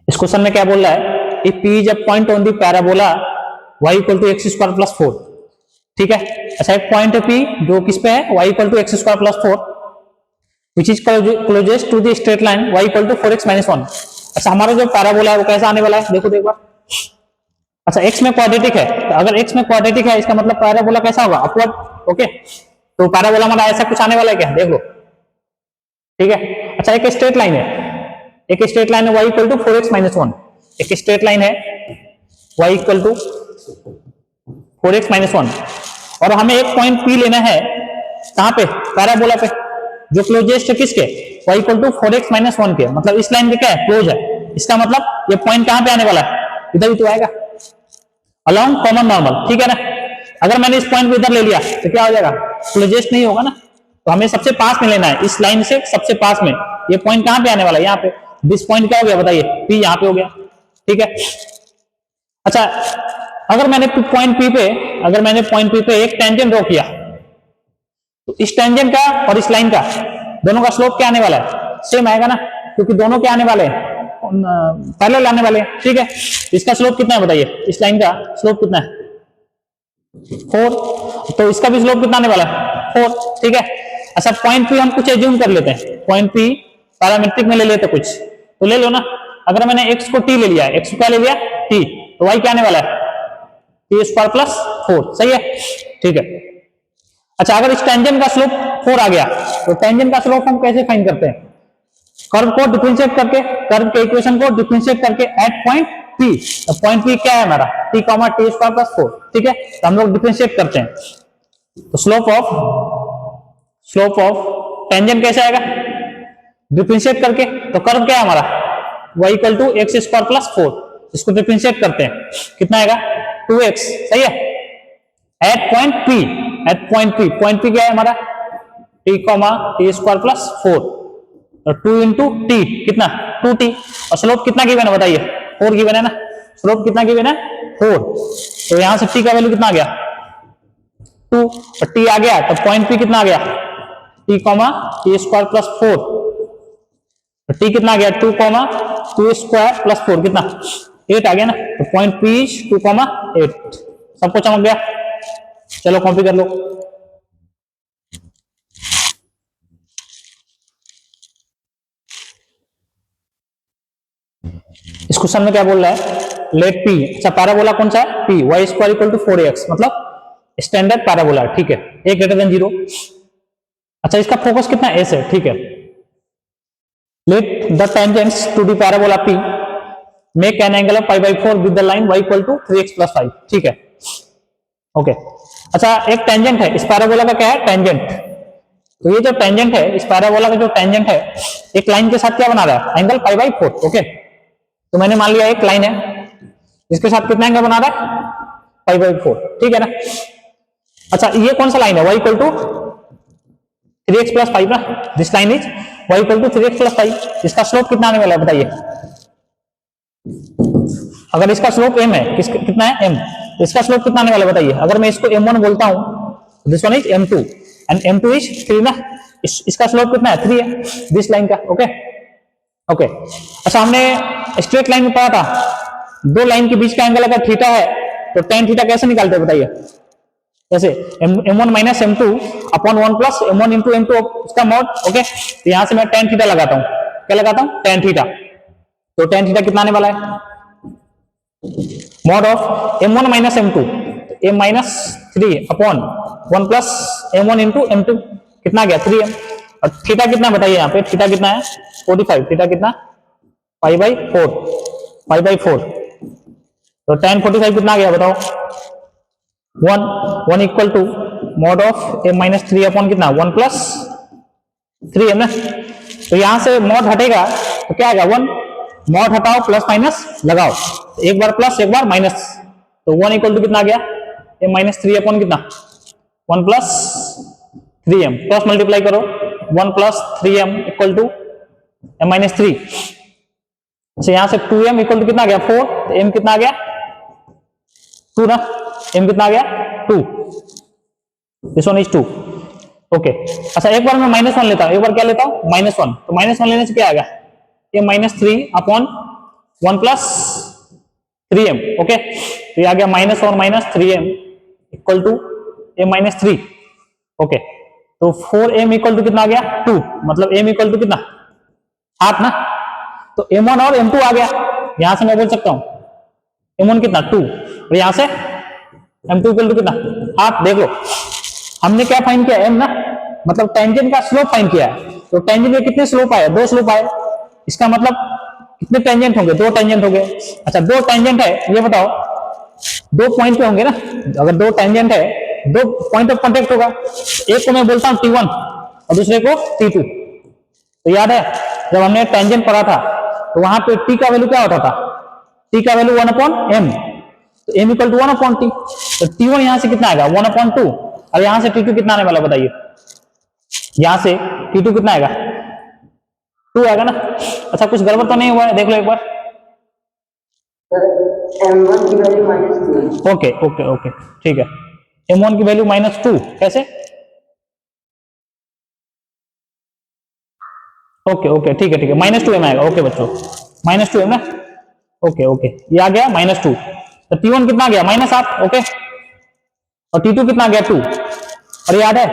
इस क्वेश्चन में क्या बोल रहा है, if P is a point on the parabola y equal to x square plus 4। ठीक है, अच्छा एक पॉइंट है P जो किस पे है, y equal to x square plus 4 which is closest to the straight line y equal to 4x minus 1। अच्छा हमारा जो पैराबोला है वो कैसा आने वाला है, देखो तो एक बार। अच्छा x में क्वाड्रेटिक है, तो अगर x में क्वाड्रेटिक है इसका मतलब पैराबोला कैसा होगा, अपवर्ड। ओके, तो पैराबोला हमारा ऐसा कुछ आने वाला है क्या, देख लो। ठीक है, अच्छा एक स्ट्रेट लाइन है, एक स्ट्रेट लाइन है y equal to 4x minus 1, एक स्ट्रेट लाइन है y equal to 4x minus 1, और हमें एक पॉइंट P लेना है कहां पे, पैराबोला पे, जो क्लोजेस्ट है किसके, y equal to 4x minus 1 के, मतलब इस लाइन पे क्या है, क्लोज है। इसका मतलब ये पॉइंट कहां पे आने वाला है, इधर ही तो आएगा, अलोंग कॉमन नॉर्मल। ठीक है ना, अगर मैंने इस पॉइंट को इधर ले लिया तो क्या हो जाएगा, क्लोजेस्ट नहीं होगा ना, तो हमें सबसे पास में लेना है, इस लाइन से सबसे पास में। ये पॉइंट कहां पे आने वाला है, यहाँ पे। दिस पॉइंट क्या हो गया बताइए, P यहाँ पे हो गया। ठीक है, अच्छा अगर मैंने पॉइंट P पे, अगर मैंने पॉइंट P पे एक टेंजेंट ड्रॉ किया, तो इस टेंजेंट का और इस लाइन का दोनों का स्लोप क्या आने वाला है, सेम आएगा ना, क्योंकि दोनों क्या आने वाले हैं, पैरेलल आने वाले हैं। ठीक है, इसका स्लोप कितना है बताइए, इस लाइन का स्लोप कितना है, 4, तो इसका भी स्लोप कितना आने वाला है, 4। ठीक है, अच्छा पॉइंट P हम कुछ एज्यूम कर लेते हैं, पॉइंट P पैरामीट्रिक में ले लेते कुछ, तो ले लो ना। अगर मैंने x को t ले लिया, x को क्या ले लिया, t, तो y क्या आने वाला है, t स्क्वायर प्लस 4। सही है, ठीक है। अच्छा अगर इस टेंजेंट का स्लोप 4 आ गया, तो टेंजेंट का स्लोप हम कैसे फाइंड करते हैं, कर्व को डिफरेंशिएट करके, कर्व के इक्वेशन को डिफरेंशिएट करके एट पॉइंट P। तो पॉइंट P क्या है हमारा, t t स्क्वायर प्लस 4। ठीक है, तो हम लोग डिफरेंशिएट करते हैं, तो स्लोप ऑफ टेंजेंट कैसे आएगा, डिफरेंशिएट करके, तो कर्व क्या है हमारा, y equal to x square plus 4, इसको डिफरेंशिएट करते हैं, कितना आएगा 2x। सही है, at point P, at point P क्या है हमारा, t t स्क्वायर प्लस 4, तो 2 इंटू टी कितना 2t, और स्लोप कितना गिवन है बताइए, 4 गिवन है ना, स्लोप कितना गिवन है 4, तो यहां से t का वैल्यू कितना आ गया 2, और t आ गया, तो पॉइंट P कितना आ गया, t स्क्वायर प्लस 4, तो t कितना आ गया 2 स्क्वायर प्लस 4 कितना 8 आ गया ना, तो पॉइंट P 2,8। सबको चमक गया, चलो कॉपी कर लो। इस क्वेश्चन में क्या बोल रहा है, लेट P, अच्छा पैराबोला कौन सा है, P, y square equal to 4x, मतलब स्टैंडर्ड पैराबोला है। ठीक है, a ग्रेटर देन 0। अच्छा इसका फोकस कितना S है। ठीक है, let the tangents to the parabola P make an angle of π/4 with the line y equal to 3x plus 5। ठीक है, ओके। अच्छा एक टेंजेंट है, इस पैराबोला का क्या है, टेंजेंट, तो ये जो टेंजेंट है, इस पैराबोला का जो टेंजेंट है, एक लाइन के साथ क्या बना रहा है, एंगल π/4। ओके, तो मैंने मान लिया एक लाइन है, इसके साथ कितना एंगल बना रहा है π/4। ठीक है ना, अच्छा ये कौन सा लाइन है, y equal to 3x plus 5 ना, this line is y equal to 3x plus 5। इसका स्लोप कितना आने वाला है बताइए, अगर इसका स्लोप m है, कितना है m, इसका स्लोप कितना आने वाला है बताइए। अगर मैं इसको m1 बोलता हूं, this one is m2 and m2 is 3 ना, इसका स्लोप कितना है 3 है, दिस लाइन का। ओके ओके, अच्छा हमने स्ट्रेट लाइन में पढ़ा था, दो लाइन के बीच का एंगल अगर थीटा है तो tan थीटा कैसे निकालते हैं बताइए, जैसे m1 minus m2 upon 1 plus m1 into m2 उसका मॉड। ओके, तो यहां से मैं tan थीटा लगाता हूं, क्या लगाता हूं, tan थीटा, तो tan थीटा कितना आने वाला है, mod of m1 minus m2, m minus 3 upon 1 plus m1 into m2 कितना आ गया 3m, और थीटा कितना बताइए, यहाँ पे थीटा कितना है 45, थीटा कितना π/4, तो tan 45 कितना आ गया बताओ, 1 equal to mod of m minus 3 upon कितना 1 प्लस 3m ना, तो यहां से मॉड हटेगा तो क्या आएगा 1, मॉड हटाओ प्लस माइनस लगाओ, एक बार प्लस एक बार माइनस, तो 1 इक्वल टू कितना आ गया m माइनस 3 अपॉन कितना 1 प्लस 3m, क्रॉस मल्टीप्लाई करो, 1 plus 3m equal to m minus 3, तो यहां से 2m इक्वल टू कितना आ गया 4, तो m कितना आ गया 2 ना, m कितना आ गया 2, दिस वन इज 2। ओके, अच्छा एक बार मैं -1 लेता हूं, एक बार क्या लेता हूं -1, तो -1 लेने से क्या आएगा, m minus 3 upon 1 plus 3m। Okay, तो ये आ गया माइनस और minus 3m equal to m minus 3। Okay, तो 4m इक्वल टू कितना आ गया 2, मतलब m इक्वल टू कितना 8 ना, तो m1 और m2 आ गया। यहां से मैं बोल सकता हूं m1 कितना 2 और यहां से m2 इक्वल टू कितना 8। देख लो हमने क्या फाइंड किया m ना, मतलब टेंजेंट का स्लोप फाइंड किया है। तो टेंजेंट में कितने स्लोप आए, 2 स्लोप आए। इसका मतलब कितने टेंजेंट होंगे, 2 टेंजेंट हो गए। अच्छा 2 टेंजेंट है, ये बताओ 2 पॉइंट पे होंगे ना, अगर 2 टेंजेंट है 2 पॉइंट ऑफ कांटेक्ट होगा। एक को मैं बोलता हूं T1 और दूसरे को T2। तो याद है जब हमने टेंजेंट पढ़ा था तो वहां पे T का वैल्यू क्या होता था, T का वैल्यू 1/m, तो m इक्वल टू 1/t। तो T1 यहां से कितना आएगा 1/2 और यहां से T2 कितना आने वाला बताइए, यहां से T2 कितना आएगा 2 आएगा ना। अच्छा कुछ गड़बड़ तो नहीं हुआ है, देख लो एक बार। m1 की वैल्यू -2। ओके ओके ओके ठीक है, m1 की वैल्यू -2 कैसे, ओके ओके ठीक है -2m आएगा। ओके बच्चों -2m ना, ओके ओके ये आ गया -2। तो T1 कितना आ गया -8। ओके, और T2 कितना आ गया 2। और याद है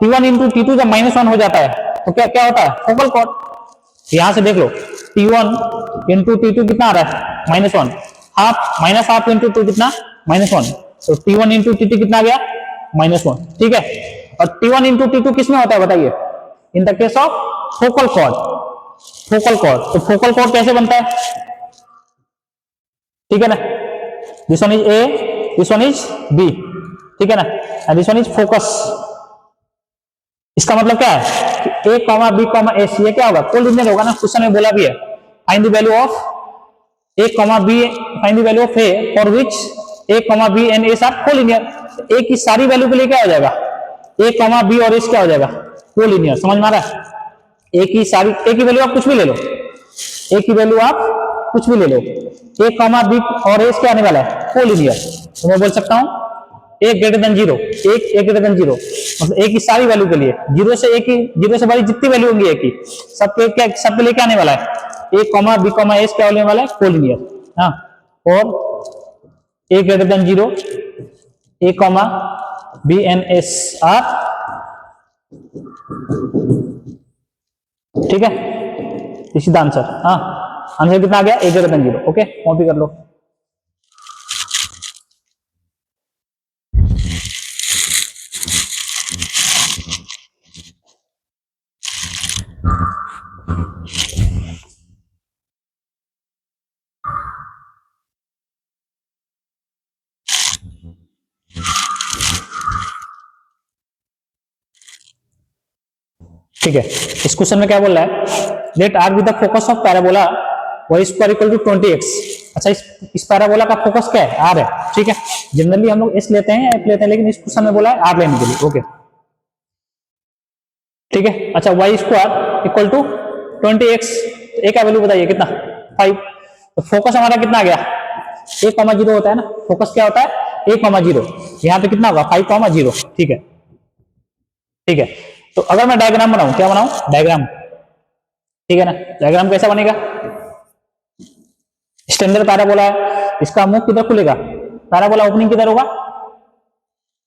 T1 इंटू T2 जब -1 हो जाता है तो क्या क्या होता है फोकल कॉर्ड। यहां से देख लो T1 इंटू T2 कितना आ रहा है -1, हाफ इंटू 2 कितना -1, तो T1 इंटू T2 कितना आ गया -1। ठीक है, और T1 इंटू T2 किस में होता है बताइए, in the case of focal chord. Focal chord, तो फोकल कॉर्ड कैसे बनता है, ठीक है ना, this one is A, this one is B, ठीक है ना, and this one is focus. इसका मतलब क्या है कि A comma B comma S, ये क्या होगा कोलिनियर होगा ना, क्वेश्चन में बोला भी है find the value of A comma B, find the value of A for which A comma B and S are collinear. A की सारी वैल्यू के लिए क्या हो जाएगा, ए कॉमा बी और एस क्या हो जाएगा कोलिनियर। समझ में आ रहा है, ए की सारी, ए की वैल्यू आप कुछ भी ले लो, ए की वैल्यू आप कुछ भी ले लो, ए कॉमा बी और एस क्या आने वाला है कोलिनियर। तो मैं बोल सकता हूं ए ग्रेटर देन 0, एक ग्रेटर देन 0, मतलब ए की सारी वैल्यू के लिए 0 से ए की, 0 से बड़ी जितनी वैल्यू होंगी ए की सबके लिए क्या आने वाला है A comma B comma S क्या होने वाला है कोलिनियर। हाँ, और A greater than 0, A comma B and S are, ठीक है, दिस इज द आंसर। हाँ, आंसर कितना आ गया A greater than 0। Okay, copy कर लो। ठीक है, इस क्वेश्चन में क्या बोल रहा है, let R be the focus of parabola y square equal to 20x। अच्छा इस पैराबोला का फोकस क्या है आर है, ठीक है, जनरली हम लोग एस लेते हैं एफ लेते हैं, लेकिन इस क्वेश्चन में बोला है आर लेने के लिए। ओके ठीक है, अच्छा y square equal to 20x, a का वैल्यू बताइए कितना 5। तो फोकस हमारा कितना आ गया 1,0 होता है ना, फोकस क्या होता है 1,0, यहाँ पे कितना होगा 5,0। ठीक है ठीक है, तो अगर मैं डायग्राम बनाऊं, क्या बनाऊं डायग्राम, ठीक है ना, डायग्राम कैसा बनेगा, स्टैंडर्ड पैराबोला है, इसका मुख किधर खुलेगा, पैराबोला ओपनिंग किधर होगा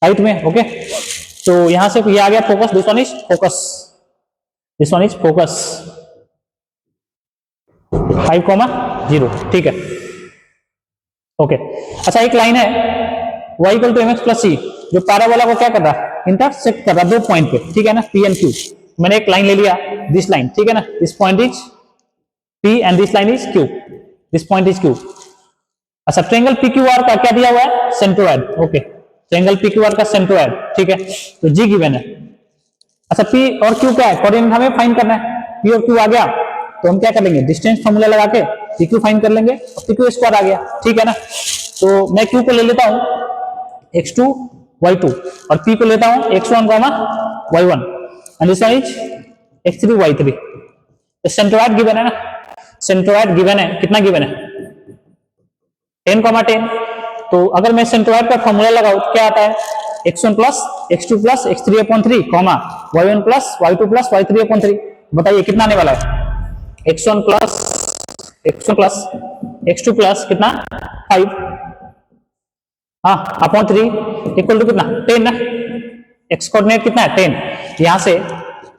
राइट में। ओके, तो यहां से ये आ गया focus, this one is focus, this one is focus 5,0। ठीक है ओके, अच्छा एक लाइन है y equal to mx plus c, जो पैराबोला को क्या कर रहा है इंटरसेक्ट कर रहा है 2 पॉइंट पे, ठीक है ना, p एंड q। मैंने एक लाइन ले लिया, दिस लाइन, ठीक है ना, this point is p and this line is q, this point is q। अच्छा ट्रायंगल PQR का क्या दिया हुआ है सेंट्रोइड। ओके, ट्रायंगल PQR का सेंट्रोइड, ठीक है, तो g गिवन है। अच्छा p और q क्या है, कोऑर्डिनेट हमें फाइंड करना है, p और q आ गया तो हम क्या कर लेंगे डिस्टेंस फार्मूला लगा के pq फाइंड कर लेंगे, और pq स्क्वायर आ गया, ठीक है ना। तो मैं q को ले लेता हूं x2 y2 और p को लेता हूं x1 y1 and this one is x3 y3। तो सेंट्रोइड गिवन है ना, सेंट्रोइड गिवन है, कितना गिवन है 10,10। तो अगर मैं सेंट्रोइड का फॉर्मूला लगाऊं तो क्या आता है x1 plus x2 plus x3/3 y1 plus y2 plus y3/3। बताइए कितना आने वाला है x1 प्लस x2 प्लस कितना 5, हाँ अपॉन 3 इक्वल टू कितना 10 ना, x कोऑर्डिनेट कितना है 10, यहां से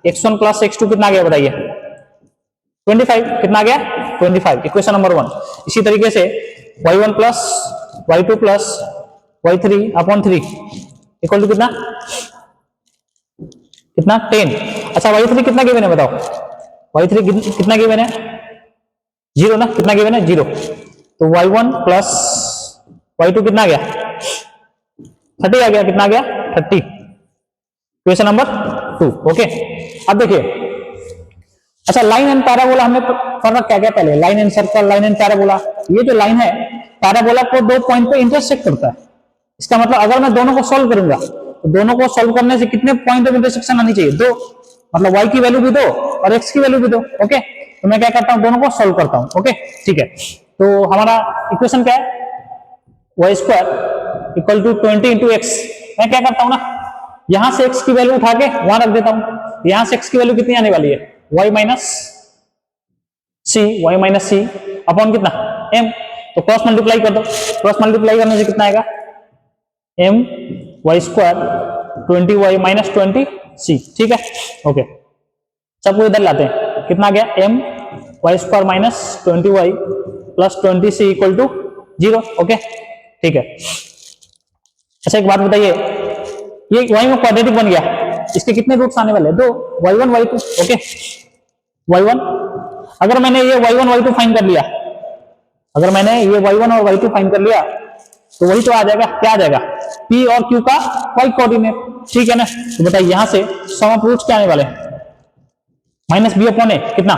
x1 प्लस x2 कितना आ गया बताइए 25, कितना आ गया 25, इक्वेशन नंबर 1। इसी तरीके से y1 plus y2 plus y3 upon 3 equal to कितना 10। अच्छा y3 कितना गिवन है बताओ, y3 कितना गिवन है 0 ना, कितना गिवन है 0, तो y1 प्लस y2 कितना आ गया 30 आ गया, कितना आ गया 30, क्वेश्चन नंबर 2। ओके अब देखिए, अच्छा लाइन एंड पैराबोला हमें फर्क क्या क्या, पहले line and circle, line and parabola. ये जो लाइन है पैराबोला को दो पॉइंट पे इंटरसेक्ट करता है, इसका मतलब अगर मैं दोनों को सॉल्व करूंगा तो दोनों को सॉल्व करने से कितने पॉइंट ऑफ इंटरसेक्शन आनी चाहिए, 2, मतलब y की वैल्यू भी 2 और x की वैल्यू भी 2। ओके तो मैं क्या करता हूं, दोनों को सॉल्व करता हूं। ओके ठीक है, तो हमारा इक्वेशन क्या है y square equal to 20 into x. मैं क्या करता हूं ना, यहां से x की वैल्यू उठा के वहां रख देता हूं, यहां से x की वैल्यू कितनी आने वाली है y माइनस सी अपॉन कितना m, तो क्रॉस मल्टीप्लाई कर दो, क्रॉस मल्टीप्लाई करने से कितना आएगा m y square 20y minus 20c। ठीक है ओके, सबको इधर लाते हैं, कितना आ गया m y square minus 20y plus 20c equal to 0। Okay ठीक है, अच्छा एक बात बताइए, ये y में क्वाड्रेटिक बन गया, इसके कितने रूट्स आने वाले हैं 2, y1 y2। ओके y1, अगर मैंने ये y1 y2 फाइंड कर लिया, अगर मैंने ये y1 और y2 फाइंड कर लिया तो वही तो आ जाएगा, क्या आ जाएगा p और q का y कोऑर्डिनेट। ठीक है ना, तो बताइए यहां से सम ऑफ रूट्स क्या आने वाले हैं माइनस b अपॉन a, कितना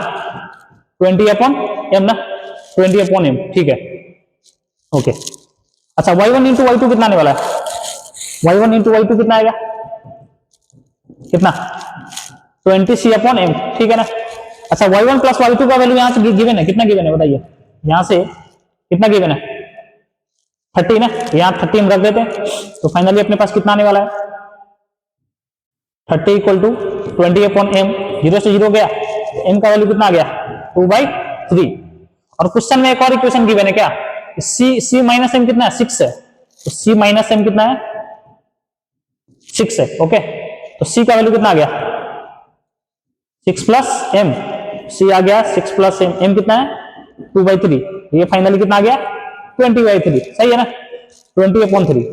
20 अपॉन m ना, 20 अपॉन m। ठीक है ओके, अच्छा y1 इंटू y2 कितना आने वाला है, y1 इंटू y2 कितना आएगा, कितना 20c अपॉन m। ठीक है ना, अच्छा y1 प्लस y2 का वैल्यू यहां से गिवन है, कितना गिवन है बताइए, यहां से कितना गिवन है 30 ना, यहां 30 हम रख देते हैं, तो फाइनली अपने पास कितना आने वाला है 30 इक्वल टू 20 अपॉन m, 0 से 0 गया, m का वैल्यू कितना आ गया 2/3। और क्वेश्चन में एक और इक्वेशन गिवन है क्या, c माइनस m कितना है 6 है, तो c माइनस m कितना है 6 है। ओके तो c का वैल्यू कितना आ गया 6 प्लस m, c आ गया 6 प्लस m, m कितना है 2/3, ये फाइनली कितना आ गया 20/3, सही है ना 20/3,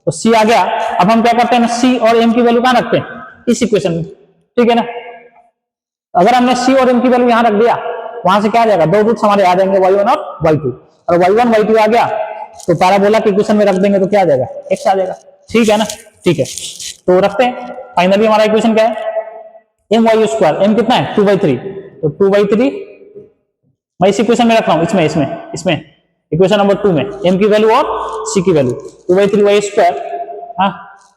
तो c आ गया। अब हम क्या करते हैं ना, c और m की वैल्यू कहां रखते हैं इस इक्वेशन में। ठीक है ना, अगर हमने c और m की वैल्यू यहां रख दिया, वहां से क्या आ जाएगा, दो रूट्स हमारे आ जाएंगे y1 और y2, और y1 y2 आ गया तो पैराबोला के इक्वेशन में रख देंगे तो क्या आ जाएगा x आ जाएगा। ठीक है ना, ठीक है तो रखते हैं, फाइनली हमारा इक्वेशन क्या है m y स्क्वायर, m कितना है 2/3, तो 2/3 मैं इस इक्वेशन में रख रहा हूं, इसमें इक्वेशन नंबर 2 में m की वैल्यू और c की value 2/3 y square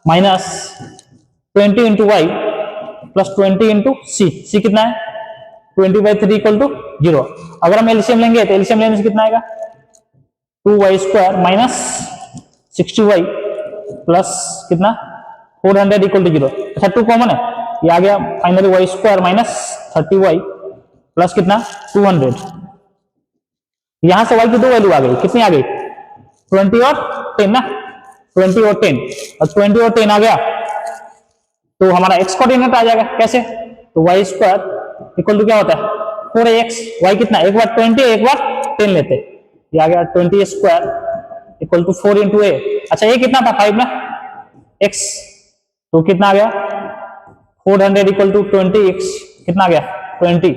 minus 20 into y plus 20 into c कितना है 20/3 इक्वल टू 0। अगर हम एलसीएम लेंगे तो एलसीएम लेने से कितना आएगा 2y square minus 60y plus कितना 400 इक्वल टू 0। अच्छा 2 कॉमन है, ये आ गया, finally y square minus 30y plus कितना 200, यहां से y की दो वैल्यू आ गई, कितनी आ गई 20 और 10 ना, 20 और 10, और 20 और 10 आ गया तो हमारा x कोऑर्डिनेट आ जाएगा, कैसे, तो y स्क्वायर इक्वल टू क्या होता है 4x, y कितना एक बार 20 एक बार 10 लेते, ये आ गया 20 square equal to 4 into a। अच्छा ये कितना था 5 ना, x तो कितना आ गया 400 इक्वल टू 20x कितना आ गया 20,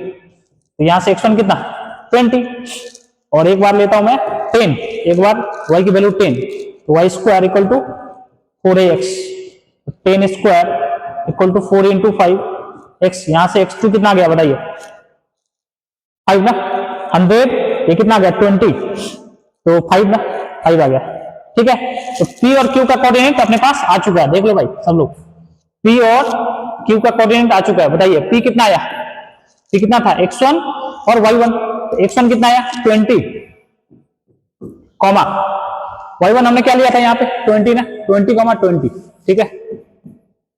तो यहां से x1 कितना 20, और एक बार लेता हूं मैं 10, एक बार y की वैल्यू 10, तो y square equal to 4ax, 10 square equal to 4 into 5x, यहां से x2 कितना आ गया बताइए 5 ना, 100 ये कितना आ गया 20, तो 5 ना 5 आ गया। ठीक है, तो p और q का कोऑर्डिनेट अपने पास आ चुका है, देख लो भाई सब लोग, p और q का कोऑर्डिनेट आ चुका है। बताइए p कितना आया, p कितना था x1 और y1, तो x1 कितना आया 20 कॉमा y1 हमने क्या लिया था यहाँ पे 20 ना, 20,20। ठीक है,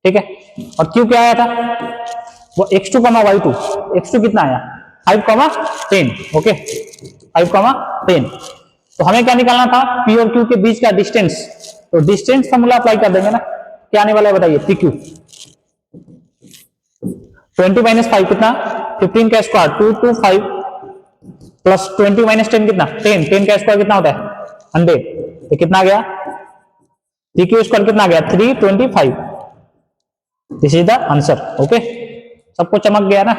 ठीक है, और q क्या आया था वो x2, y2, x2 कितना आया 5,10। ओके 5,10, तो हमें क्या निकालना था, पी और क्यू के बीच का डिस्टेंस, तो डिस्टेंस फॉर्मूला अप्लाई कर देंगे ना, क्या आने वाला है बताइए, पी क्यू 20 माइनस 5 कितना, 15 का स्क्वायर 225 प्लस 20 माइनस 10 कितना 10, 10 का स्क्वायर कितना होता है 100, तो कितना आ गया, पी क्यू स्क्वायर कितना आ गया 325। This is the answer. Okay, सबको चमक गया ना,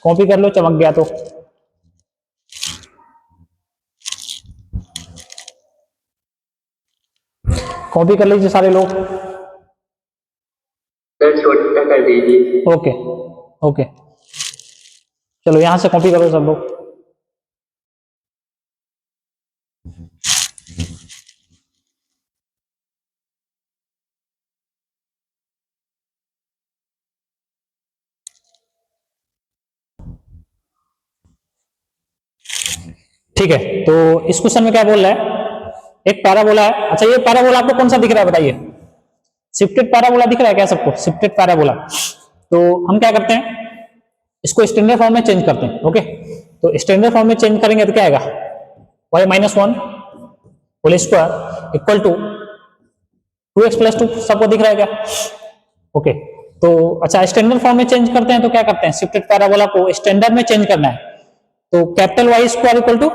कॉपी कर लो चमक गया तो। कॉपी कर लीजिए सारे लोग। सर छोटा कर दीजिए। ओके ओके, चलो यहां से कॉपी करो सब लोग। ठीक है, तो इस क्वेश्चन में क्या बोल रहा है, एक पैराबोला है। अच्छा, ये पैराबोला आपको कौन सा दिख रहा है बताइए, शिफ्टेड पैराबोला दिख रहा है क्या सबको, शिफ्टेड पैराबोला। तो हम क्या करते हैं, इसको स्टैंडर्ड फॉर्म में चेंज करते हैं। ओके, तो स्टैंडर्ड फॉर्म में चेंज करेंगे तो क्या आएगा, y minus 1 whole square equal to 2x plus 2, सबको दिख रहा है क्या। ओके, तो अच्छा स्टैंडर्ड फॉर्म में चेंज करते हैं तो क्या करते हैं, शिफ्टेड पैराबोला को स्टैंडर्ड में चेंज करना है, तो capital Y square equal to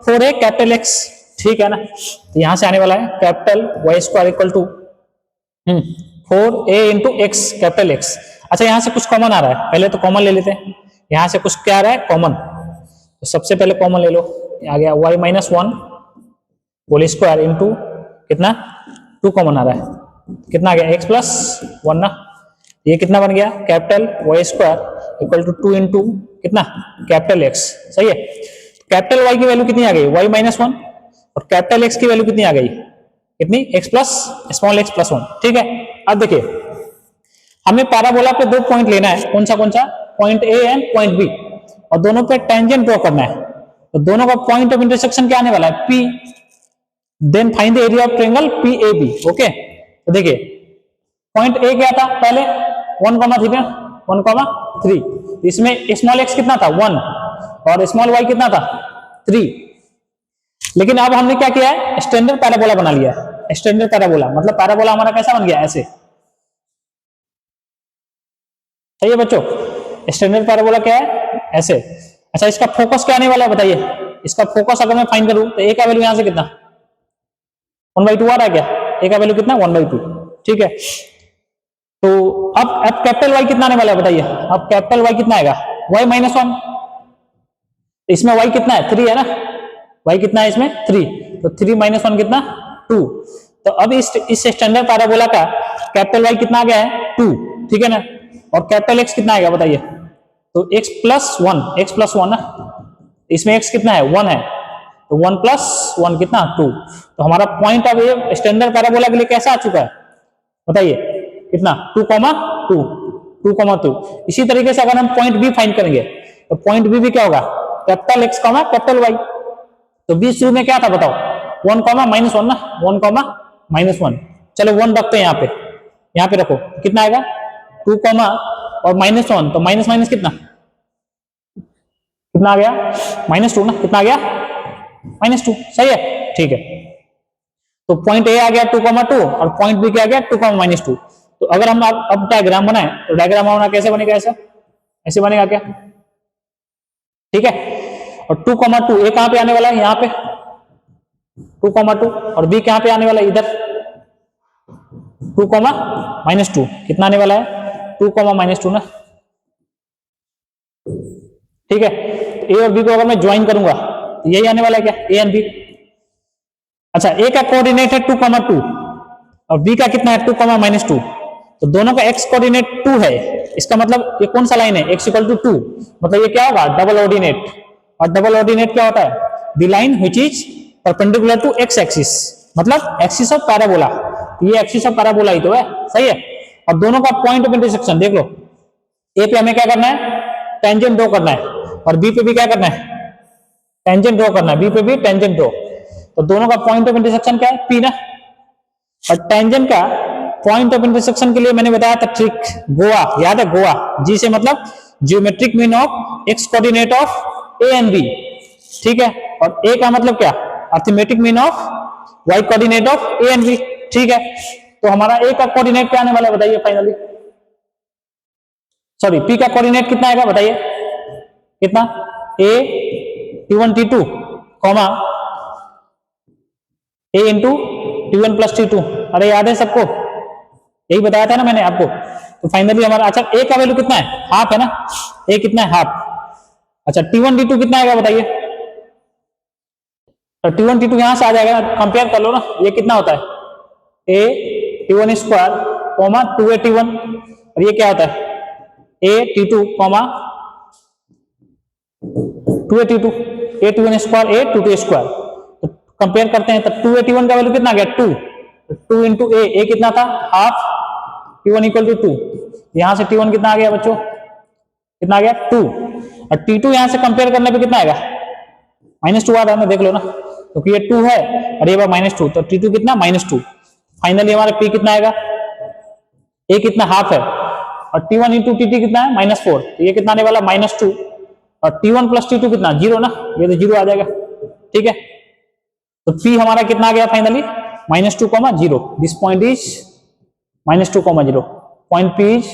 4a capital X, ठीक है ना। तो यहां से आने वाला है capital Y square equal to 4a into x capital X। अच्छा, यहां से कुछ कॉमन आ रहा है, पहले तो कॉमन ले लेते हैं, यहां से कुछ क्या आ रहा है कॉमन, तो सबसे पहले कॉमन ले लो, आ गया y minus 1 whole square into कितना 2 कॉमन आ रहा है, कितना आ गया x प्लस 1 ना, ये कितना बन गया capital Y square equal to 2 into कितना कैपिटल X। सही है, कैपिटल Y की वैल्यू कितनी आ गई y माइनस 1 और कैपिटल X की वैल्यू कितनी आ गई, कितनी x plus small x plus 1। ठीक है, अब देखिए हमें पैराबोला पे दो पॉइंट लेना है, कौन सा point A and point B, और दोनों पे टेंजेंट ड्रॉ करना है, तो दोनों का पॉइंट ऑफ इंटरसेक्शन क्या आने वाला है P, then find the area of triangle PAB। Okay, तो देखिए पॉइंट A क्या था पहले 1,3, इसमें स्मॉल x कितना था 1 और स्मॉल y कितना था 3, लेकिन अब हमने क्या किया है स्टैंडर्ड पैराबोला बना लिया है। स्टैंडर्ड पैराबोला मतलब पैराबोला हमारा कैसा बन गया, ऐसे। सही है बच्चों, स्टैंडर्ड पैराबोला क्या है, ऐसे। अच्छा, इसका फोकस क्या आने वाला है बताइए, इसका फोकस अगर मैं फाइंड करूं तो a का वैल्यू यहां से कितना 1/2 आ रहा है क्या, a का वैल्यू कितना 1/2। ठीक है, तो अब कैपिटल Y कितना आने वाला है बताइए, अब कैपिटल Y कितना आएगा y माइनस 1, इसमें y कितना है 3 है ना, y कितना है इसमें 3, तो 3 माइनस 1 कितना 2। तो अब इस स्टैंडर्ड पैराबोला का कैपिटल Y कितना आ गया है 2, ठीक है ना, और कैपिटल X कितना आएगा बताइए, तो x प्लस 1 ना, इसमें x कितना है 1 है, तो 1 प्लस 1 कितना 2। तो हमारा पॉइंट अब ये स्टैंडर्ड पैराबोला के लिए कैसा आ चुका है बताइए, कितना 2,2। इसी तरीके से अगर हम पॉइंट B फाइंड करेंगे तो पॉइंट B भी क्या होगा कैपिटल X कैपिटल Y, तो B शुरू में क्या था बताओ 1, माइनस 1 ना, 1, माइनस 1। चलो 1 रखते हैं यहाँ पे रखो, कितना आएगा 2, और माइनस 1, तो माइनस माइनस कितना आ गया -2 ना, कितना आ गया -2। सही है, ठीक है, तो पॉइंट A आ गया 2,2 और पॉइंट B क्या आ गया 2, -2। तो अगर हम अब डायग्राम बनाए तो डायग्राम बनाना कैसे बनेगा, ऐसे बनेगा क्या, ठीक है। और 2,2 A कहां पे आने वाला है, यहाँ पे 2,2 और B कहां पे आने वाला है इधर 2, -2, कितना आने वाला है 2, -2 ना। ठीक है, तो A और B को अगर मैं ज्वाइन करूंगा तो यही आने वाला है क्या A एंड B। अच्छा, A का कोऑर्डिनेट है 2,2 और B का कितना है 2, -2, तो दोनों का x कोऑर्डिनेट 2 है, इसका मतलब ये कौन सा लाइन है x = 2, मतलब ये क्या होगा डबल ऑर्डिनेट, और डबल ऑर्डिनेट क्या होता है the line which is perpendicular to x axis, मतलब एक्सिस ऑफ पैराबोला, ये एक्सिस ऑफ पैराबोला ही तो है। सही है, और दोनों का पॉइंट ऑफ इंटरसेक्शन देख लो, A पे हमें क्या करना है टेंजेंट ड्रॉ करना है, और B पे भी क्या करना है टेंजेंट ड्रॉ करना है, B पे भी टेंजेंट ड्रॉ, तो दोनों का पॉइंट ऑफ इंटरसेक्शन क्या है P ना। और टेंजेंट का पॉइंट ऑफ इंटरसेक्शन के लिए मैंने बताया था ट्रिक, गोवा, याद है गोवा, जी से मतलब geometric mean of x coordinate of A and B, ठीक है। और A का मतलब क्या arithmetic mean of y coordinate of A and B. ठीक है, तो हमारा ए का कोऑर्डिनेट क्या आने वाला है बताइए फाइनली, सॉरी पी का कोऑर्डिनेट कितना आएगा बताइए, कितना, ए T1 T2 कॉमा ए इंटू T1 प्लस T2। अरे याद है सबको, यही बताया था ना मैंने आपको। तो फाइनली हमारा, अच्छा ए का वैल्यू कितना है, हाफ है ना, ए कितना है, हाफ। अच्छा T1 T2 कितना आएगा बताइए, तो T1 T2 यहां से आ जाएगा, कंपेयर कर लो ना, ये कितना होता है, ए T1 square comma 2a T1, और ये क्या होता है, a T2 comma 2a T2, a T1 square a 2t square. तो कंपेयर करते हैं, तो 2a T1 का वैल्यू कितना आ गया 2, तो 2 इंटू ए कितना था हाफ, T1 इक्वल टू 2, यहां से T1 कितना आ गया बच्चों, कितना आ गया 2, और T2 यहां से कंपेयर करने पे कितना आएगा, -2 आ रहा है ना, देख लो ना, क्योंकि ये 2 है और ये -2, तो T2 कितना -2। फाइनली हमारा P कितना आएगा, ए कितना हाफ है, और T1 इंटू टी कितना है -4, तो ये कितना आने वाला -2, और T1 प्लस T2 कितना 0 ना, ये तो 0 आ जाएगा। ठीक है, तो P हमारा कितना आ गया finally -2,0, this point is -2,0, point P is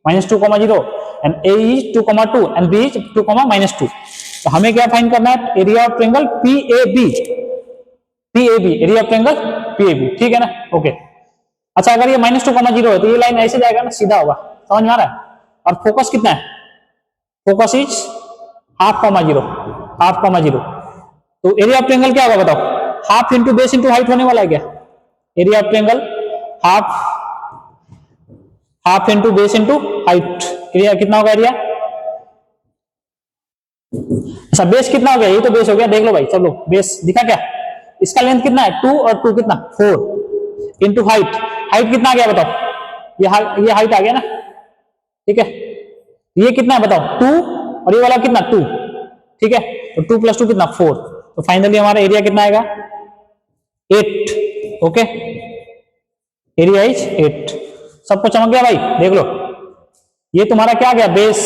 -2,0 and A is 2,2 and B is 2,-2। तो हमें क्या फाइंड करना है, area of triangle PAB, area of triangle PAB। ठीक है ना, ओके। अच्छा अगर ये -2,0 है तो ये लाइन ऐसे जाएगा ना, सीधा होगा, समझ में आ रहा है। और फोकस कितना है, फोकस इज 0.5, तो एरिया ऑफ ट्रायंगल क्या होगा बताओ, half into base into height होने वाला है क्या, area of triangle half into base into height, area कितना होगा एरिया, अच्छा बेस कितना हो गया, ये तो बेस हो गया, देख लो भाई सब लोग, बेस दिखा क्या, इसका लेंथ कितना है 2 और 2 कितना 4 इंटू हाइट, हाइट कितना आ गया बताओ, ये हाइट आ गया ना, ठीक है, ये कितना है बताओ 2 और ये वाला कितना 2, ठीक है, तो 2 + 2 कितना 4, तो फाइनली हमारा एरिया कितना आएगा 8। Okay, area is 8। सबको चमक गया भाई, देख लो, ये तुम्हारा क्या आ गया base,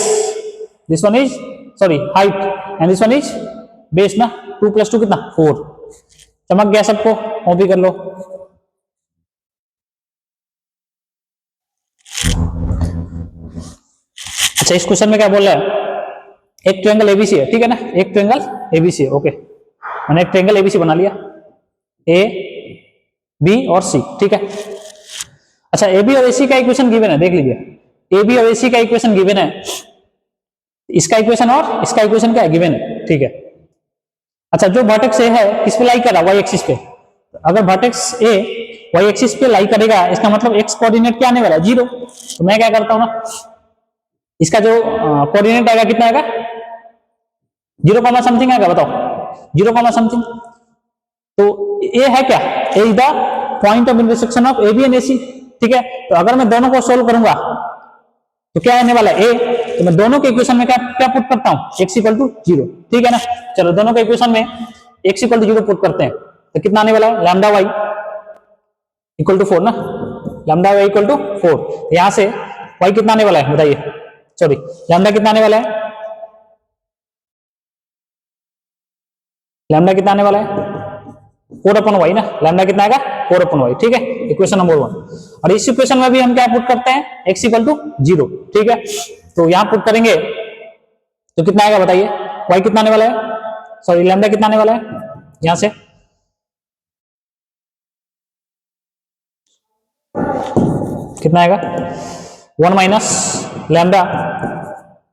this one is sorry height and this one is base ना, 2 + 2 कितना 4, चमक गया सबको, कॉपी कर लो। अच्छा इस क्वेश्चन में क्या बोल रहा है, एक ट्रायंगल एबीसी है, ठीक है ना, एक ट्रायंगल एबीसी है, ओके, मैंने एक ट्रायंगल एबीसी बना लिया, ए बी और सी, ठीक है। अच्छा ए बी और एसी का इक्वेशन गिवन है, देख लीजिए, ए बी और एसी का इक्वेशन गिवन है, इसका इक्वेशन और इसका इक्वेशन क्या है गिवन है, ठीक है। अच्छा जो वर्टेक्स ए है किस पे लाई कर रहा है, वाई एक्सिस पे, अगर वर्टेक्स ए वाई एक्सिस पे लाई करेगा, इसका मतलब एक्स कोऑर्डिनेट क्या आने वाला है 0, तो मैं क्या करता हूं ना, इसका जो कोऑर्डिनेट आएगा कितना आएगा 0, समथिंग आएगा, बताओ 0, समथिंग, तो ए है क्या, A is the point of intersection of A B and A C, ठीक है। तो अगर मैं दोनों को सोल्व करूंगा तो क्या आने वाला है ए, तो मैं दोनों के इक्वेशन में क्या पुट करता हूं, x = 0, ठीक है ना। चलो दोनों के इक्वेशन में x = 0 पुट करते हैं, तो कितना आने वाला है लैम्डा y = 4 ना, लैम्डा y = 4, यहां से y कितना आने वाला है बताइए, सॉरी लैम्डा कितना आने वाला है, लैम्डा कितना आने वाला है 4/y ना, लैम्डा कितना आएगा 4/y, ठीक है, इक्वेशन नंबर 1। और इस इक्वेशन में भी हम क्या पुट करते हैं, x = 0, ठीक है, तो यहां पुट करेंगे तो कितना आएगा बताइए, y कितना आने वाला है, सॉरी लैम्डा कितना आने वाला है, यहां से कितना आएगा 1 - लैम्डा,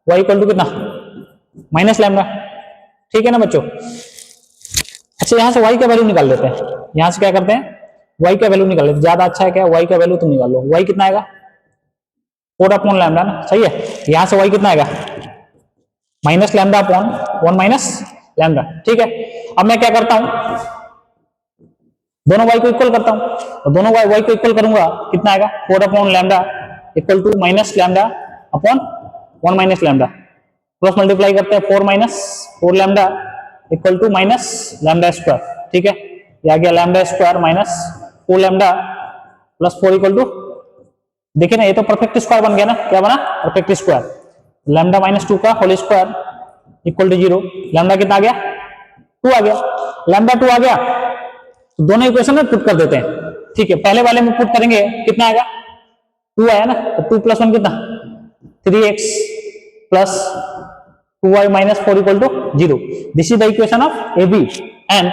y = कितना -लैम्डा, ठीक है ना बच्चों। अच्छा यहां से y का वैल्यू निकाल लेते हैं, यहां से क्या करते हैं y का वैल्यू निकाल लेते हैं, ज्यादा अच्छा है क्या, y का वैल्यू तुम निकाल लो, y कितना आएगा 4/लैम्डा ना, सही है, यहां से y कितना आएगा -λ/1 - लैम्डा, ठीक है। अब मैं क्या करता हूं, दोनों y को इक्वल करता हूं, तो दोनों y को इक्वल करूंगा, कितना आएगा 4/λ = -λ/1 - लैम्डा, क्रॉस मल्टीप्लाई करते हैं 4 - 4λ = -λ², ठीक है, ये आ गया λ² - 4λ + 4 = देखिए ना, ये तो परफेक्ट स्क्वायर बन गया ना, क्या बना परफेक्ट स्क्वायर, λ - 2 का होल स्क्वायर = 0, लैम्डा कितना आ गया 2 आ गया, लैम्डा 2 आ गया, तो दोनों इक्वेशन में पुट कर देते हैं। ठीक है, पहले वाले में पुट करेंगे कितना आएगा, 2 आया ना, तो 2 + 1 कितना, 3x plus 2y minus 4 equal to 0। This is the equation of A B. And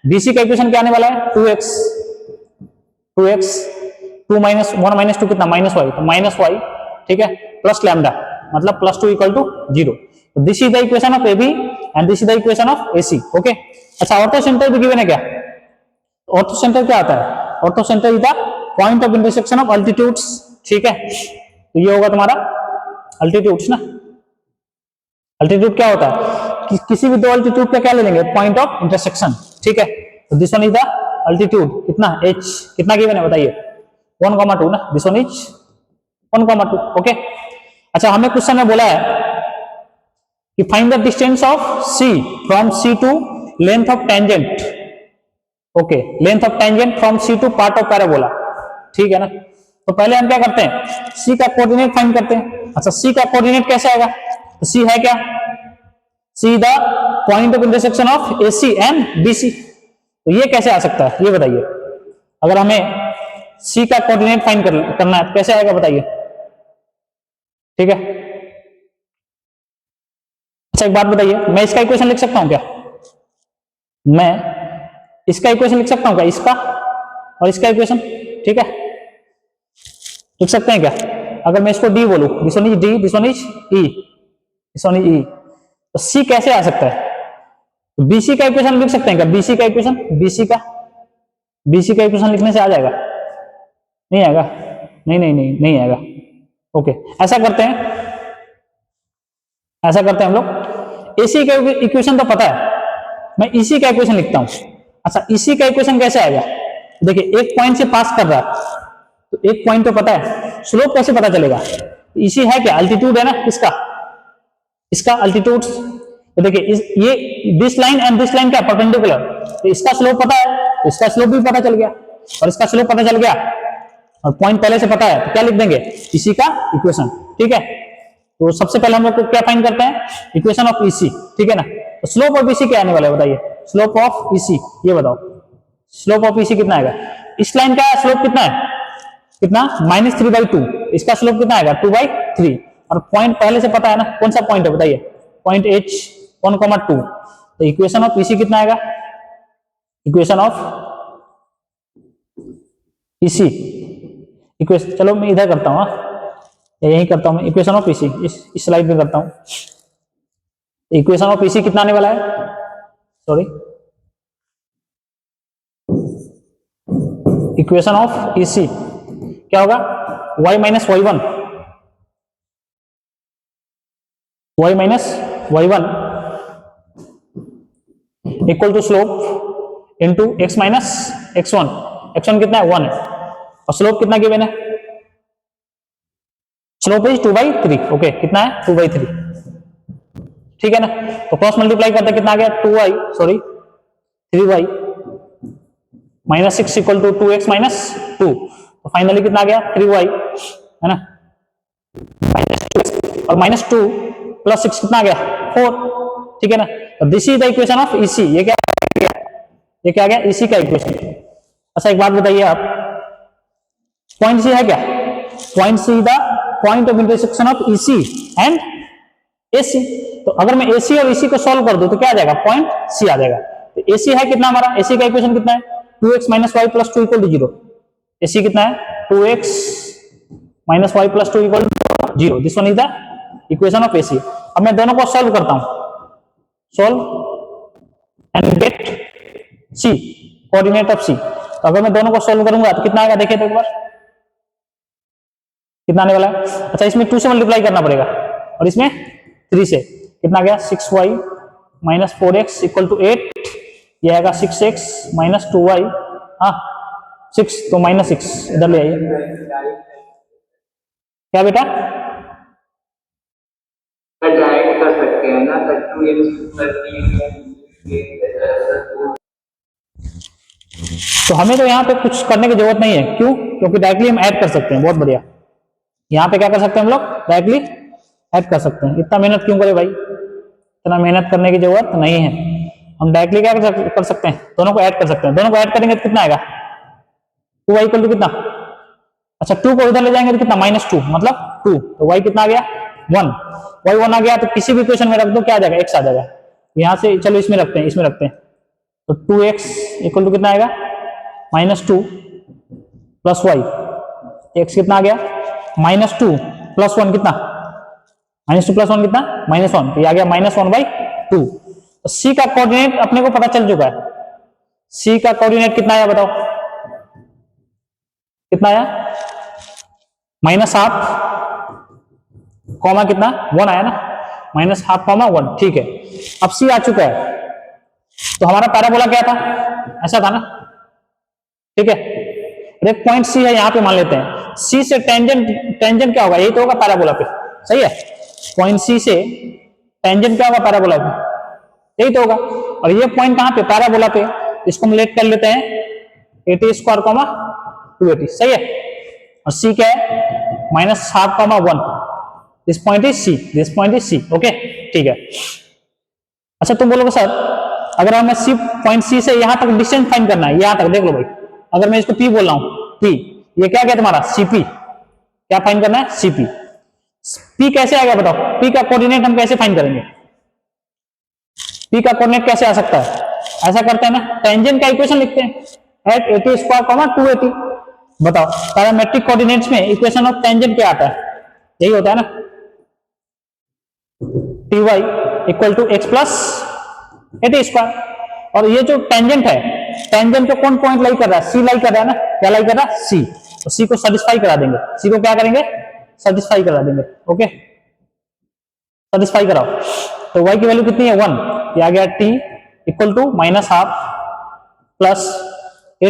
BC का इक्वेशन क्या आने वाला है, 2x 2 माइनस 1 माइनस 2 कितना, -y, तो -y, ठीक है, प्लस लैम्डा मतलब +2 इक्वल टू 0। तो this is the equation of AB and this is the equation of AC। Okay, अच्छा ऑर्थो सेंटर भी गिवन है क्या, ऑर्थो सेंटर क्या आता है, orthocentre is the point of intersection of altitudes. ठीक है, तो ये होगा तुम्हारा अल्टीट्यूड्स ना, अल्टीट्यूड क्या होता है, किसी भी दो अल्टीट्यूड का क्या ले लेंगे, पॉइंट ऑफ इंटरसेक्शन। ठीक है, तो this one is the altitude, कितना h कितना गिवन है बताइए, 1,2 ना, दिस वन इज 1,2। ओके, अच्छा हमें क्वेश्चन में बोला है कि find the distance of C from C to length of tangent. Okay, length of tangent from C to part of parabola. ठीक है ना, तो पहले हम क्या करते हैं, C का कोऑर्डिनेट फाइंड करते हैं। अच्छा C का कोऑर्डिनेट कैसे आएगा, तो C है क्या, C the point of intersection of AC and BC। तो ये कैसे आ सकता है, ये बताइए, अगर हमें C का कोऑर्डिनेट फाइंड करना है तो कैसे आएगा बताइए। ठीक है, अच्छा एक बात बताइए, मैं इसका इक्वेशन लिख सकता हूं क्या, मैं इसका इक्वेशन लिख सकता हूं क्या, इसका और इसका इक्वेशन। ठीक है, लिख सकते हैं क्या, अगर मैं इसको D बोलूं, this one is D, this one is E, this one is E, तो C कैसे आ सकता है, तो BC का इक्वेशन लिख सकते हैं क्या, BC का इक्वेशन, BC का इक्वेशन लिखने से आ जाएगा, नहीं आएगा, नहीं आएगा। ओके, ऐसा करते हैं हम लोग, AC का इक्वेशन तो पता है, मैं EC का इक्वेशन लिखता हूं। अच्छा EC का इक्वेशन कैसे आएगा, देखिए एक पॉइंट से पास कर रहा है, तो एक पॉइंट तो पता है, स्लोप कैसे पता चलेगा, EC है क्या, अल्टीट्यूड है ना इसका अल्टीट्यूड। तो देखिए ये this line and this line क्या परपेंडिकुलर, तो इसका स्लोप पता है, तो इसका स्लोप भी पता चल गया, और इसका स्लोप पता चल गया, और पॉइंट पहले से पता है, तो क्या लिख देंगे, इसी का इक्वेशन। ठीक है, तो सबसे पहले हम लोग को क्या फाइंड करते हैं, इक्वेशन ऑफ EC। ठीक है ना, तो स्लोप ऑफ EC क्या आने वाला है बताइए, स्लोप ऑफ EC ये बताओ, स्लोप ऑफ EC कितना आएगा, इस लाइन का स्लोप कितना है, कितना, -3/2, इसका स्लोप कितना आएगा, 2/3, और पॉइंट पहले से पता है ना, कौन सा पॉइंट है बताइए, पॉइंट H 1,2। तो इक्वेशन ऑफ EC कितना आएगा, इक्वेशन ऑफ EC इक्वेशन, चलो मैं इधर करता हूं, यही करता हूं मैं, इक्वेशन ऑफ EC इस स्लाइड में करता हूं। इक्वेशन ऑफ EC कितना आने वाला है, सॉरी, इक्वेशन ऑफ EC क्या होगा, y minus y1 equal to slope into x minus x1 कितना है, 1 है, और स्लोप कितना गिवन है, स्लोप इज 2/3। ओके, कितना है, 2/3। ठीक है ना, तो क्रॉस मल्टीप्लाई करते कितना आ गया, 3y minus 6 equal to 2x minus 2, तो फाइनली कितना आ गया, 3y है ना, -2 और -2 + 6 कितना आ गया, 4। ठीक है ना, तो this is the equation of EC। ये क्या आ गया, EC का इक्वेशन। अच्छा एक बात बताइए आप, पॉइंट C है क्या, point C the point of intersection of EC and AC। तो अगर मैं AC और EC को सॉल्व कर दूं तो क्या आ जाएगा, पॉइंट C आ जाएगा। तो AC है कितना हमारा, AC का इक्वेशन कितना है, 2x minus y plus 2 = 0। AC कितना है, 2x minus y plus 2 = 0। This one is the equation of AC। अब मैं दोनों को सॉल्व करता हूं, solve and get C, coordinate of C। तो अगर मैं दोनों को सॉल्व करूंगा तो कितना आएगा, देखिए तो एक बार कितना आने वाला है। अच्छा इसमें 2 से मल्टीप्लाई करना पड़ेगा, और इसमें 3 से, कितना गया, 6y minus 4x equal to 8, ये आएगा 6x माइनस 2y, हाँ 6, तो -6 इधर ले आइए, क्या बेटा, डायरेक्ट कर सकते हैं ना, 2x तो हमें तो यहाँ पे कुछ करने की जरूरत नहीं है, क्यों, क्योंकि डायरेक्टली हम ऐड कर सकते हैं। बहुत बढ़िया, यहाँ पे क्या कर सकते हैं हम लोग, डायरेक्टली ऐड कर सकते हैं। इतना मेहनत क्यों करे भाई, इतना मेहनत करने की जरूरत नहीं है, हम डायरेक्टली क्या कर सकते हैं, दोनों को ऐड कर सकते हैं। दोनों को ऐड करेंगे तो कितना आएगा, 2y इक्वल टू कितना, अच्छा 2 को उधर ले जाएंगे तो कितना, -2 मतलब 2, तो y कितना आ गया 1, y 1 आ गया तो किसी भी इक्वेशन में रख दो, क्या आ जाएगा, x आ जाएगा। यहां से चलो इसमें रखते हैं, इसमें रखते हैं, तो 2x इक्वल टू कितना आएगा, -2 प्लस y, x कितना आ गया, -2 प्लस 1 कितना, -2 प्लस 1 कितना, -1, तो ये आ गया -1/2। तो c का कोऑर्डिनेट अपने को पता चल चुका है, c का कोऑर्डिनेट कितना आया बताओ, कितना आया, -1/2 कॉमा कितना 1 आया ना, -1/2, ठीक है। अब c आ चुका है, तो हमारा पैराबोला क्या था, ऐसा था ना, ठीक है। एक पॉइंट c है, यहां पे मान लेते हैं, c से टेंजेंट क्या होगा, यही तो होगा पैराबोला पे, सही है। पॉइंट c से टेंजेंट क्या होगा पैराबोला पे, यही तो होगा। और ये पॉइंट कहां पे, पैराबोला पे, इसको हम लेट कर लेते हैं a² 280, सही है। और c क्या है, -1/2, this point is c, okay, ठीक है। अच्छा तुम बोलोगे सर, अगर हमें पॉइंट c से यहां तक डिस्टेंस फाइंड करना है, यहां तक देख लो भाई, अगर मैं इसको p बोल रहा हूं, p, ये क्या गया तुम्हारा cp, क्या फाइंड करना है, cp। p कैसे आ गया बताओ, p का कोऑर्डिनेट हम कैसे फाइंड करेंगे, p का कोऑर्डिनेट कैसे आ सकता है, ऐसा करते हैं ना, टेंजेंट का इक्वेशन लिखते हैं, एट a², 280, बताओ पैरामेट्रिक कोऑर्डिनेट्स में इक्वेशन ऑफ टेंजेंट क्या आता है, यही होता है ना, ty equal to x plus a² और ये जो टेंजेंट है, टेंजेंट पे कौन पॉइंट लाई कर रहा है, c लाई कर रहा है ना, क्या लाई कर रहा है, c, तो c को सेटिस्फाई करा देंगे, c को क्या करेंगे, सेटिस्फाई करा देंगे, ओके, सेटिस्फाई कराओ। तो y की वैल्यू कितनी है 1, ये आ गया t equal to -1/2 plus a²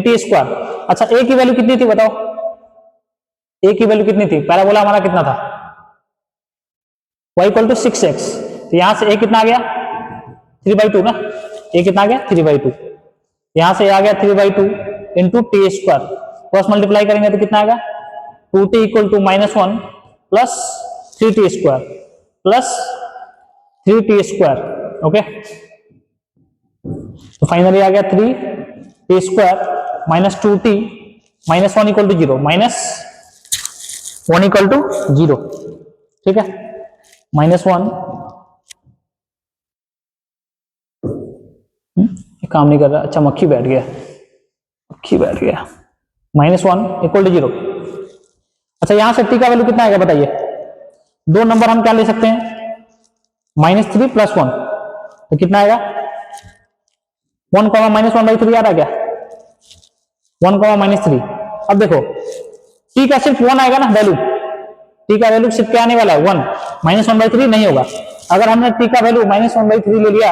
अच्छा a की वैल्यू कितनी थी बताओ, a की वैल्यू कितनी थी, पैराबोला हमारा कितना था, y इक्वल टू 6x, तो यहां से a कितना आ गया 3/2 ना, a कितना आ गया 3/2, यहां से आ गया 3/2 इंटू t², क्रॉस मल्टीप्लाई करेंगे तो कितना आएगा 2t equal to -1 plus 3t² plus 3t², okay. तो फाइनली आ गया 3t² minus 2t -1 equal to 0, -1 equal to 0, ठीक है, -1 काम नहीं कर रहा, अच्छा मक्खी बैठ गया, -1 इक्वल टू 0। अच्छा यहां से t का वैल्यू कितना आएगा बताइए, दो नंबर हम क्या ले सकते हैं, -3 प्लस 1, तो कितना आएगा 1, -1/3 आ रहा क्या, 1, -3। अब देखो t का सिर्फ 1 आएगा ना वैल्यू, t का वैल्यू सिर्फ क्या आने वाला है 1, -1/3 नहीं होगा। अगर हमने t का वैल्यू -1/3 ले लिया,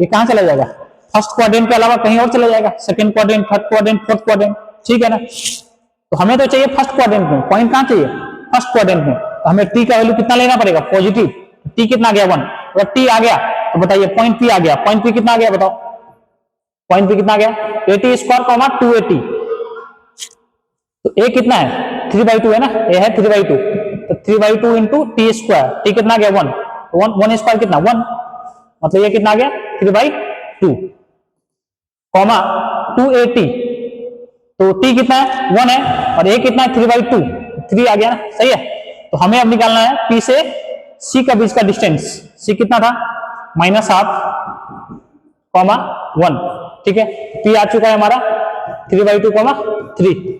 ये कहां चला जाएगा, फर्स्ट क्वाड्रेंट के अलावा कहीं और चला जाएगा, second quadrant, third quadrant, fourth quadrant, ठीक है ना। तो हमें तो चाहिए फर्स्ट क्वाड्रेंट में, पॉइंट कहां चाहिए, फर्स्ट क्वाड्रेंट में, तो हमें t का वैल्यू कितना लेना पड़ेगा, पॉजिटिव। t कितना आ गया 1, अगर t आ गया तो बताइए पॉइंट p आ गया, पॉइंट p कितना आ गया बताओ, पॉइंट p कितना आ गया a² 280, तो a कितना है 3/2 है ना, a है 3/2, तो 3/2 इंटू t², t कितना आ गया 1, 1² कितना 1, मतलब ये कितना आ गया 3/2 कॉमा 280, तो t कितना है 1 है और a कितना है 3/2, 3 आ गया ना, सही है। तो हमें अब निकालना है p से c का बीच का डिस्टेंस, c कितना था -1/2 कॉमा 1, ठीक है, p आ चुका है हमारा 3/2 3।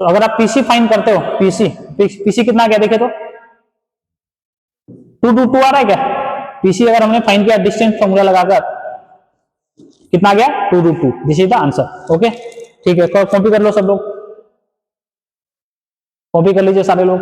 तो अगर आप pc फाइंड करते हो, pc कितना आ गया देखे तो 2 आ रहा है क्या, pc अगर हमने फाइंड किया डिस्टेंस फॉर्मूला लगाकर कितना आ गया 2, this is the answer, okay, ठीक है। कॉपी कर लो सब लोग, कॉपी कर लीजिए सारे लोग।